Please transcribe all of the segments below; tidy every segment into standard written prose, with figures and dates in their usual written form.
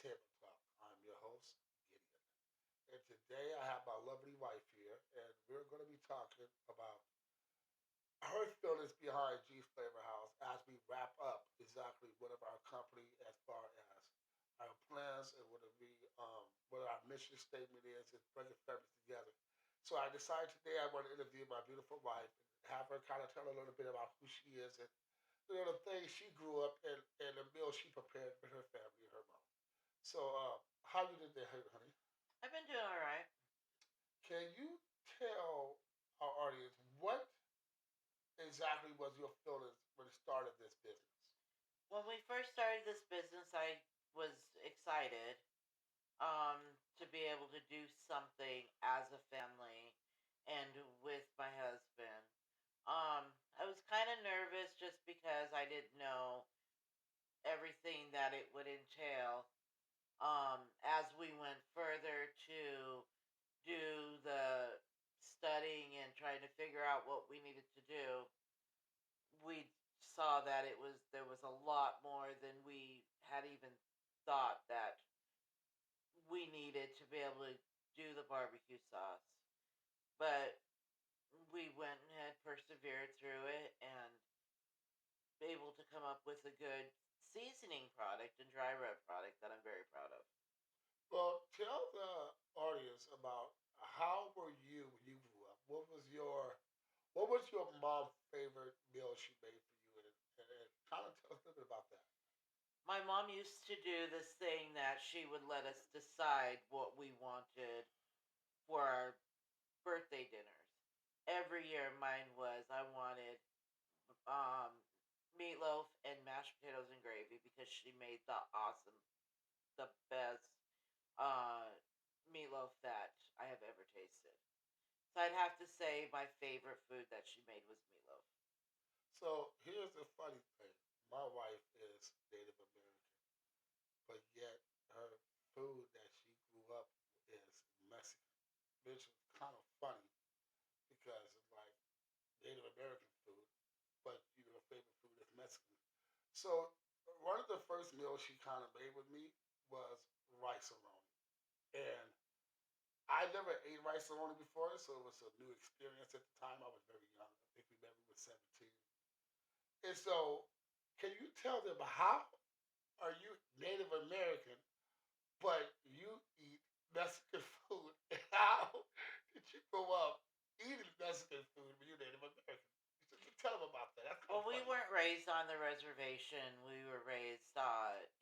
Table Talk. I'm your host, Gideon. And today I have my lovely wife here, and we're going to be talking about her feelings behind G's Flavor House as we wrap up exactly what of our company as far as our plans and what our mission statement is and bringing families together. So I decided today I want to interview my beautiful wife and have her kind of tell a little bit about who she is and the things she grew up and the meals she prepared with her family and her mom. So, how you did there, honey? I've been doing all right. Can you tell our audience what exactly was your feelings when you started this business? When we first started this business, I was excited to be able to do something as a family and with my husband. I was kind of nervous just because I didn't know everything that it would entail. As we went further to do the studying and trying to figure out what we needed to do, we saw that there was a lot more than we had even thought that we needed to be able to do the barbecue sauce. But we went and had persevered through it and able to come up with a good seasoning product and dry rub product that I'm very proud of. Well, tell the audience about how were you when you grew up? What was your mom's favorite meal she made for you, and kind of tell us a little bit about that. My mom used to do this thing that she would let us decide what we wanted for our birthday dinners. Every year mine was I wanted um, meatloaf and mashed potatoes and gravy because she made the best uh, meatloaf that I have ever tasted. So I'd have to say my favorite food that she made was meatloaf. So here's the funny thing: my wife is Native American, but yet her food that she grew up is Mexican, which is kind of funny because it's like Native American food, but your favorite food is Mexican. So one of the first meals she kind of made with me was rice aroni, and I never ate rice aroni before, so it was a new experience at the time. I was very young. I think we met we were 17, and so can you tell them how are you Native American, but you eat Mexican food? And how did you grow up eating Mexican food when you're Native American? Tell them about that. That's kind of Well, we funny. weren't raised on the reservation. We were raised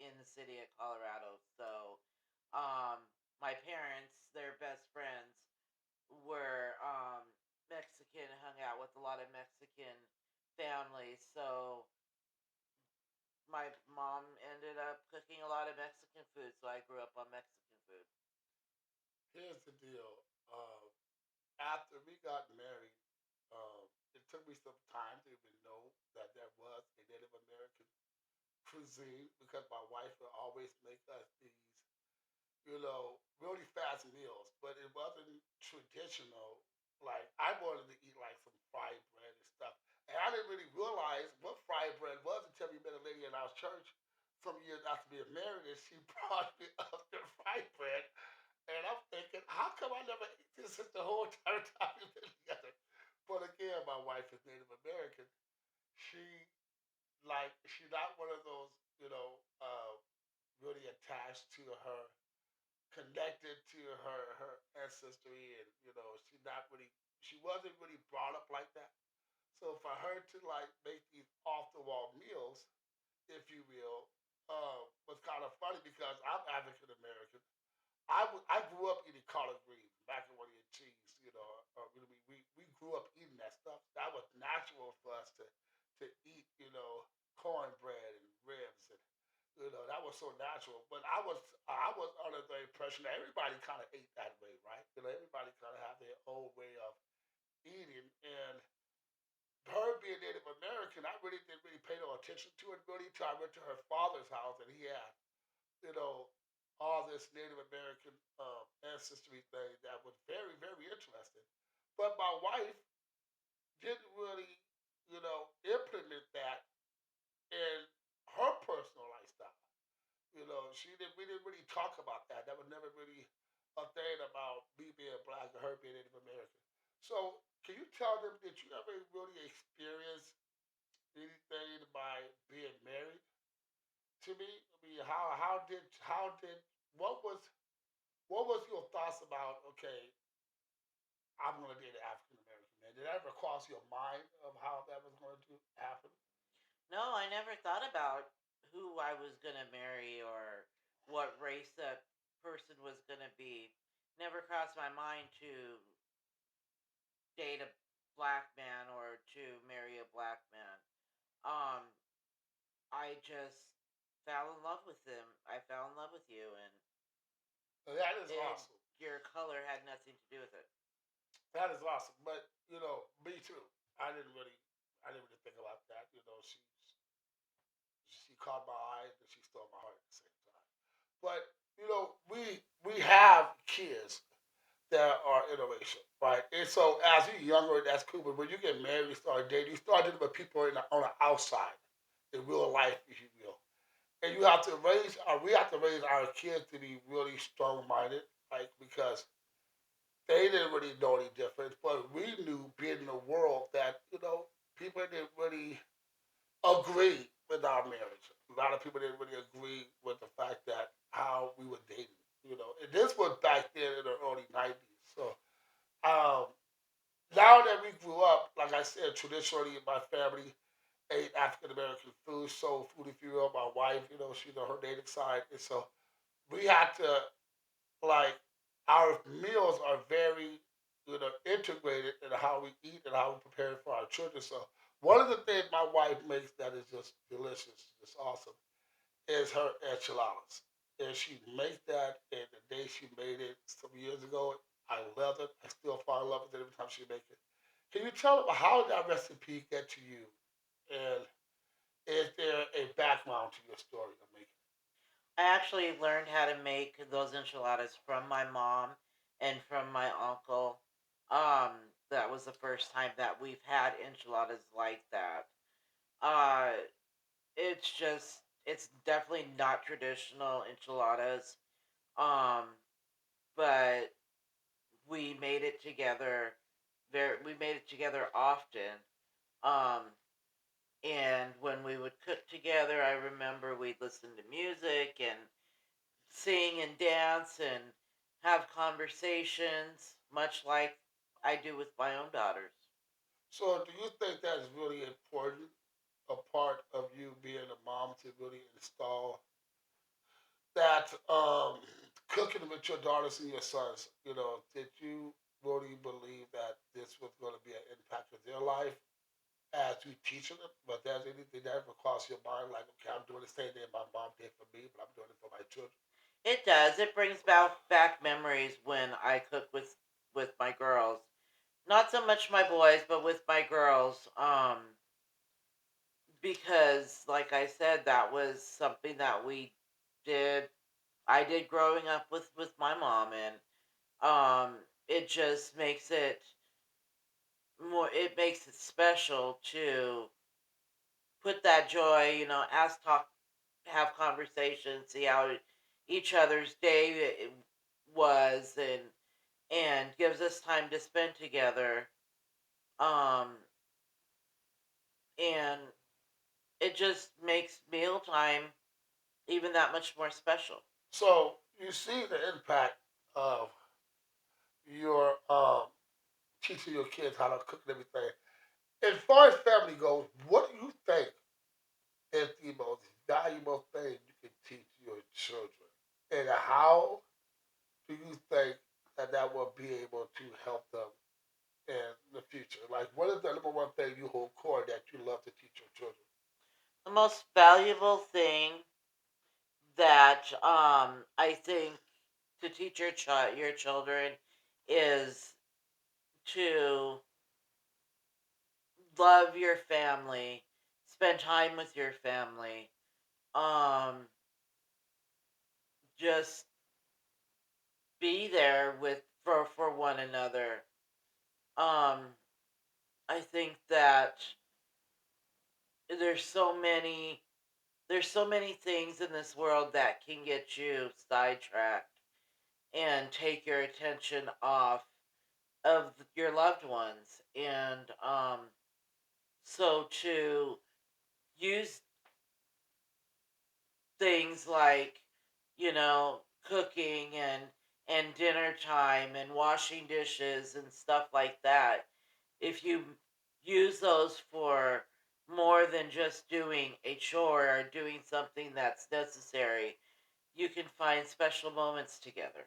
in the city of Colorado. So, my parents, their best friends, were Mexican, hung out with a lot of Mexican families. So my mom ended up cooking a lot of Mexican food. So I grew up on Mexican food. Here's the deal. After we got married, it took me some time to even know that there was a Native American cuisine because my wife would always make us these, really fast meals, but it wasn't traditional. Like I wanted to eat like some fried bread and stuff, and I didn't really realize what fried bread was until we met a lady in our church some years after being married, and she brought me up the fried bread, and I'm thinking, how come I never ate this since the whole entire time we've been together? But again, my wife is Native American. She she's not one of those, really attached to her, connected to her ancestry, and she wasn't really brought up like that. So for her to like make these off the wall meals, if you will, was kind of funny because I'm African American. I grew up eating collard greens, macaroni and cheese. We grew up eating that stuff. That was natural for us to eat. Cornbread and ribs, and that was so natural. But I was under the impression that everybody kind of ate that way, right? Everybody kind of have their own way of eating. And her being Native American, I really didn't really pay no attention to it really until I went to her father's house, and he had you know, all this Native American ancestry thing that was very, very interesting. But my wife didn't really, implement that in her personal lifestyle. We didn't really talk about that. That was never really a thing about me being black or her being Native American. So, can you tell them, did you ever really experience anything by being married to me? I mean, what was your thoughts about? Okay, I'm going to date an African American man. Did that ever cross your mind of how that was going to happen? No, I never thought about who I was going to marry or what race that person was going to be. Never crossed my mind to date a black man or to marry a black man. Um, I just fell in love with him. I fell in love with you, and That is it awesome. your color had nothing to do with it. That is awesome. But me too. I didn't really, I didn't really think about that. She caught my eye and she stole my heart at the same time. But we have kids that are interracial, right? And so as you're younger, that's cool. But when you get married, you start dating, you start dealing with people on the outside, in real life, if you will. And we have to raise our kids to be really strong minded, like because they didn't really know any difference, but we knew being in the world that people didn't really agree with our marriage. A lot of people didn't really agree with the fact that how we were dating. And this was back then in the early '90s. So um, now that we grew up, like I said, traditionally my family ate African American food, soul food, if you will. My wife, she's on her dating side, and so we had to like our meals are very integrated in how we eat and how we prepare for our children. So one of the things my wife makes that is just delicious, just awesome, is her enchiladas. And she makes that, and the day she made it some years ago, I love it. I still fall in love with it every time she makes it. Can you tell them how did that recipe get to you? And is there a background to your story of making it? I actually learned how to make those enchiladas from my mom and from my uncle. That was the first time that we've had enchiladas like that. Uh, it's definitely not traditional enchiladas. Um, but we made it together. We made it together often. Um, and when we would cook together, I remember we'd listen to music and sing and dance and have conversations, much like I do with my own daughters. So, do you think that's really important, a part of you being a mom, to really install that cooking with your daughters and your sons? Did you really believe that this was going to be an impact of their life as you teaching them? But there's anything that ever crossed your mind, like, okay, I'm doing the same thing my mom did for me, but I'm doing it for my children? It does. It brings back memories when I cook with my girls. Not so much my boys, but with my girls. Because like I said, that was something that we did. I did growing up with my mom, and it just makes it more. It makes it special to put that joy. Ask, talk, have conversations, see how each other's day was, and gives us time to spend together. Um, and it just makes mealtime even that much more special. So, you see the impact of your teaching your kids how to cook and everything. As far as family goes, what do you think is the most valuable thing you can teach your children? And how do you think that that will be able to help them in the future? Like, what is the number one thing you hold core that you love to teach your children? The most valuable thing that I think to teach your children is to love your family, spend time with your family, um, just be there for one another. Um, I think that there's so many there's so many things in this world that can get you sidetracked and take your attention off of your loved ones. And so to use things like, cooking and dinner time and washing dishes and stuff like that, if you use those for more than just doing a chore or doing something that's necessary, you can find special moments together.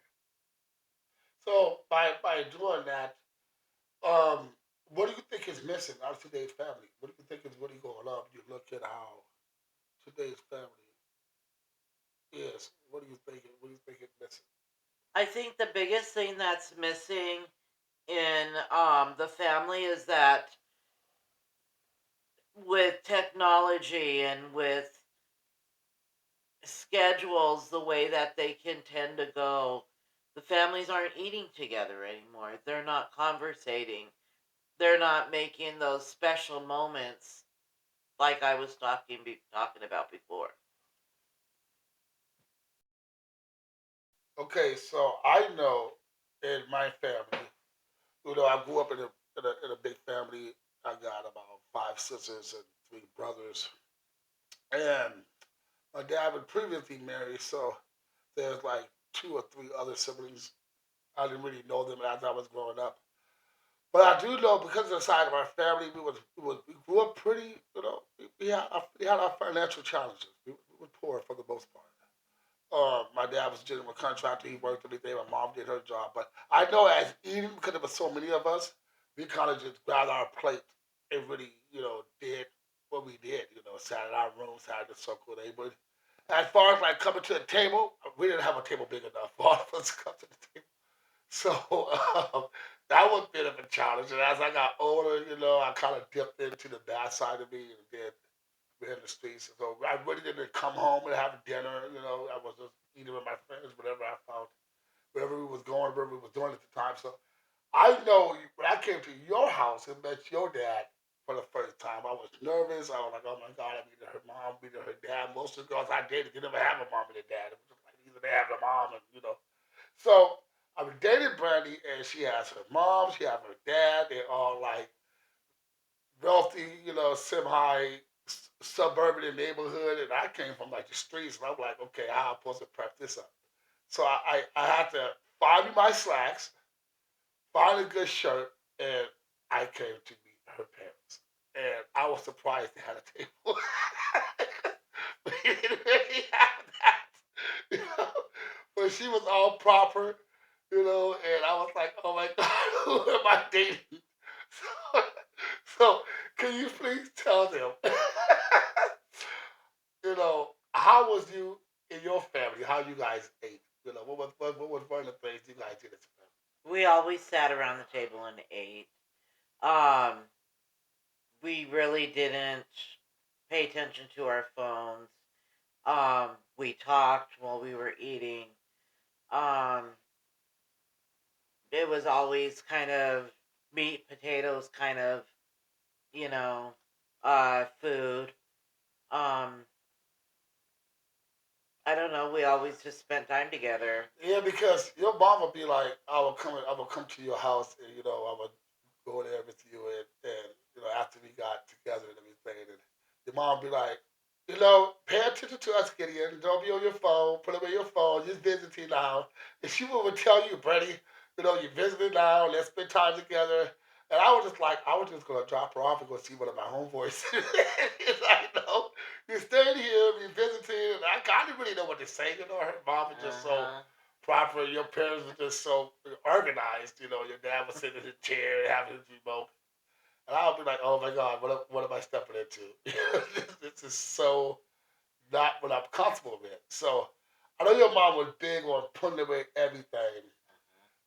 So by doing that, um, what do you think is missing out of today's family? What do you think is really going on? You look at how today's family is. What do you think? What do you think is missing? I think the biggest thing that's missing in the family is that with technology and with schedules the way that they can tend to go, the families aren't eating together anymore. They're not conversating. They're not making those special moments like I was talking about before. Okay, so I know in my family, I grew up in a big family. I got about five sisters and three brothers, and my dad was previously married, so there's like two or three other siblings. I didn't really know them as I was growing up. But I do know because of the side of our family, we grew up pretty. We had our financial challenges. We were poor for the most part. My dad was a general contractor. He worked every day. My mom did her job. But I know as eating, because there were so many of us, we kind of just grabbed our plate and really, did what we did. Sat in our room, sat in the circle of neighbors. As far as like coming to the table, we didn't have a table big enough for all of us to come to the table. So that was a bit of a challenge. And as I got older, I kind of dipped into the bad side of me and did in the streets. So I really didn't come home and have dinner. I was just eating with my friends, whatever I found, wherever we was going, wherever we was doing at the time. So I know when I came to your house and met your dad for the first time, I was nervous. I was like, oh my God, I'm either her mom, either her dad. Most of the girls I dated didn't ever have a mom and a dad. It was just like either they have a mom and. So I was dating Brandy and she has her mom, she has her dad. They're all like wealthy, semi suburban neighborhood, and I came from like the streets, and I'm like, okay, how am I supposed to prep this up? So I had to find me my slacks, find a good shirt, and I came to meet her parents. And I was surprised they had a table. We didn't really have that. You know? But she was all proper, and I was like, oh my God, who am I dating? So, so can you please tell them, how was you in your family, how you guys ate? What was one of the things you guys did as a family? We always sat around the table and ate. Um, we really didn't pay attention to our phones. We talked while we were eating. Um, it was always kind of meat, potatoes, kind of, you know, food. Um, I don't know. We always just spent time together. Yeah, because your mom would be like, I would come to your house, and I would go there with you, and after we got together and everything, and your mom would be like, pay attention to us, Gideon. Don't be on your phone. Put away your phone. You're visiting now, and she would tell you, Brady, you're visiting now. Let's spend time together. And I was just gonna drop her off and go see one of my homeboys. It's like, no, you're staying here, you're visiting, and I didn't really know what to say. Her mom is just Uh so huh. proper. Your parents were just so organized. Your dad was sitting in his chair, having his remote, and I would be like, "Oh my God, what am I stepping into? This is so not what I'm comfortable with." So I know your mom was big on putting away everything.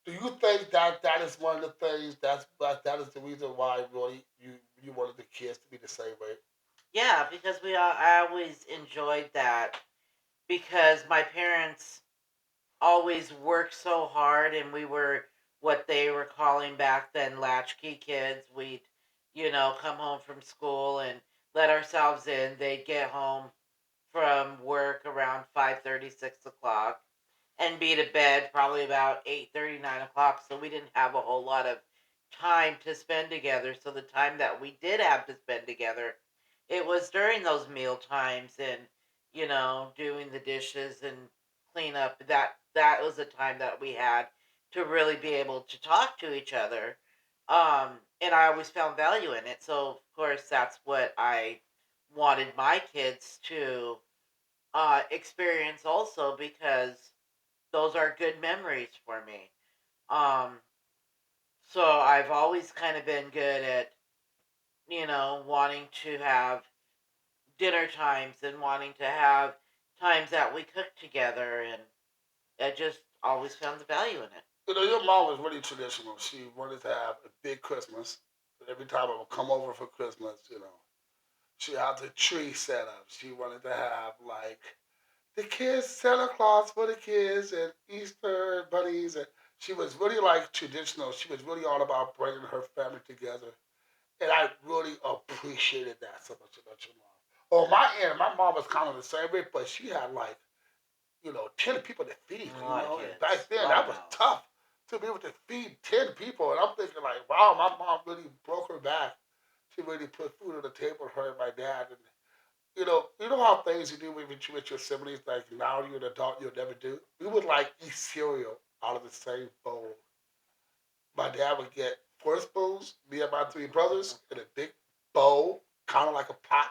Do you think that that is one of the things that is the reason why really you wanted the kids to be the same way? Yeah, because I always enjoyed that because my parents always worked so hard and we were what they were calling back then latchkey kids. We'd come home from school and let ourselves in. They'd get home, from work around 5:30, 6 o'clock, and be to bed probably about 8:30, 9 o'clock. So we didn't have a whole lot of time to spend together. So the time that we did have to spend together, it was during those meal times and doing the dishes and clean up. That was the time that we had to really be able to talk to each other. And I always found value in it. So of course that's what I wanted my kids to experience also, because those are good memories for me. Um, so I've always kind of been good at, wanting to have dinner times and wanting to have times that we cook together, and I just always found the value in it. Your mom was really traditional. She wanted to have a big Christmas. Every time I would come over for Christmas, she had the tree set up. She wanted to have like the kids, Santa Claus for the kids, and Easter bunnies. And she was really like traditional. She was really all about bringing her family together, and I really appreciated that so much about your mom. On my end, my mom was kind of the same way, but she had like 10 people to feed, A lot of and kids, back a then lot of that was mouths. tough to be able to feed 10 people. And I'm thinking, like, wow, my mom really broke her back. She really put food on the table for her and my dad. And, you know how things you do with your siblings, like now you're an adult, you'll never do? We would like eat cereal out of the same bowl. My dad would get four spoons, me and my three brothers, in a big bowl, kind of like a pot,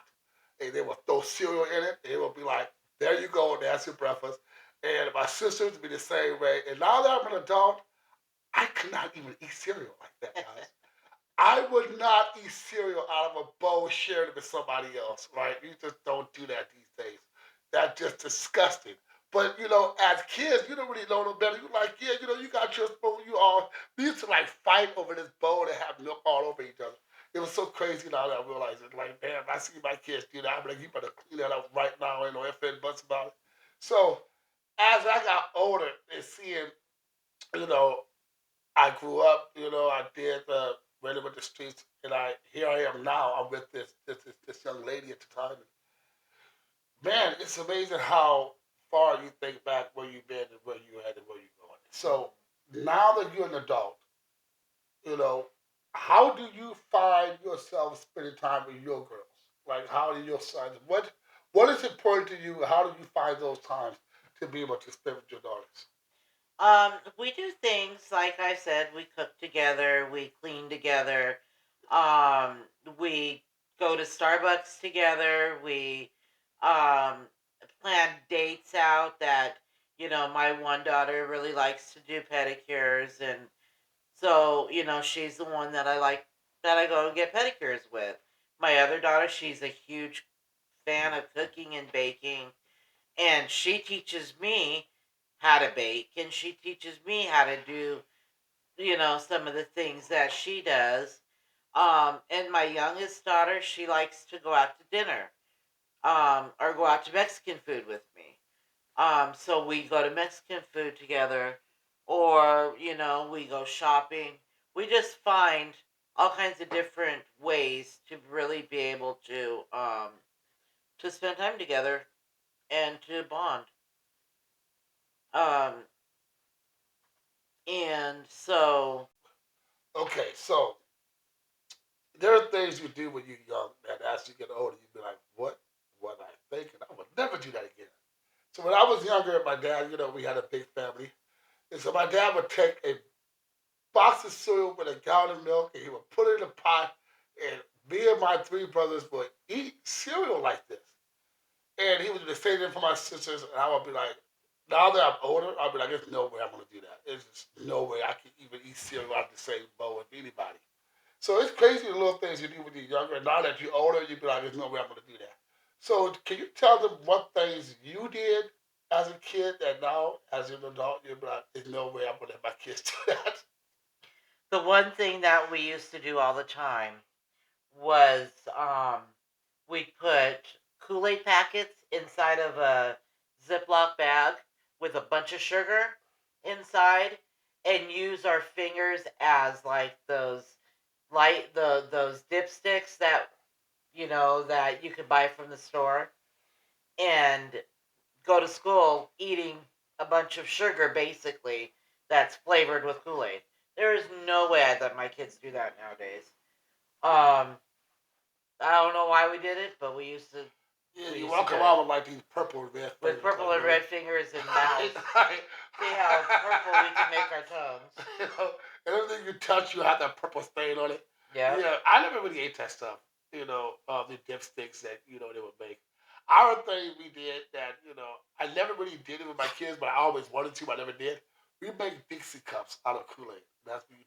and they would throw cereal in it. And it would be like, there you go, that's your breakfast. And my sisters would be the same way. And now that I'm an adult, I could not even eat cereal like that, guys. I would not eat cereal out of a bowl shared with somebody else, right? You just don't do that these days. That's just disgusting. But as kids, you don't really know no better. You like, yeah, you got your spoon. We used to like fight over this bowl and have milk all over each other. It was so crazy now that I realize it. Like, damn, I see my kids do that. I'm like, you better clean that up right now. Ain't no ifs and buts about it. So as I got older and seeing, you know, I grew up, I did really with the streets, and here I am now. I'm with this young lady at the time. Man, it's amazing how far you think back where you've been and where you at and where you're going. So now that you're an adult, you know, how do you find yourself spending time with your girls? Like, how do your sons? What is important to you? How do you find those times to be able to spend with your daughters? We do things like I said. We cook together. We clean together. Um, we go to Starbucks together. We um, plan dates out. That my one daughter really likes to do pedicures, and so she's the one that I go and get pedicures with. My other daughter, she's a huge fan of cooking and baking, and she teaches me how to bake, and she teaches me how to do some of the things that she does. And my youngest daughter, she likes to go out to dinner, or go out to Mexican food with me. So we go to Mexican food together, or we go shopping. We just find all kinds of different ways to really be able to spend time together and to bond. Um, and so, Okay, so there are things you do when you're young that as you get older, you be like, what was I thinking? I would never do that again. So when I was younger, my dad, we had a big family. And so my dad would take a box of cereal with a gallon of milk and he would put it in a pot. And me and my three brothers would eat cereal like this. And he would do the same thing for my sisters. And I would be like, now that I'm older, I'll be like, there's no way I'm going to do that. There's just no way I can even eat cereal out of the same bowl with anybody. So it's crazy the little things you do when you're younger. And now that you're older, you be like, there's no way I'm going to do that. So can you tell them what things you did as a kid that now, as an adult, you'll be like, there's no way I'm going to let my kids do that? the one thing that we used to do all the time was we'd put Kool-Aid packets inside of a Ziploc bag with a bunch of sugar inside, and use our fingers as like those dipsticks that that you could buy from the store. and go to school eating a bunch of sugar, basically, that's flavored with Kool-Aid. There is no way I'd let my kids do that nowadays. Um, I don't know why we did it, but we used to. Yeah, We you used to want do to come it out with like these purple and red with fingers, purple like and really. red fingers and mouths. Right. See how purple we can make our tongues. You know, and everything you touch, you have that purple stain on it. Yep. Yeah, I never really ate that stuff. The dipsticks that they would make. Our thing we did that I never really did it with my kids, but I always wanted to. But I never did. We make Dixie cups out of Kool Aid. That's what you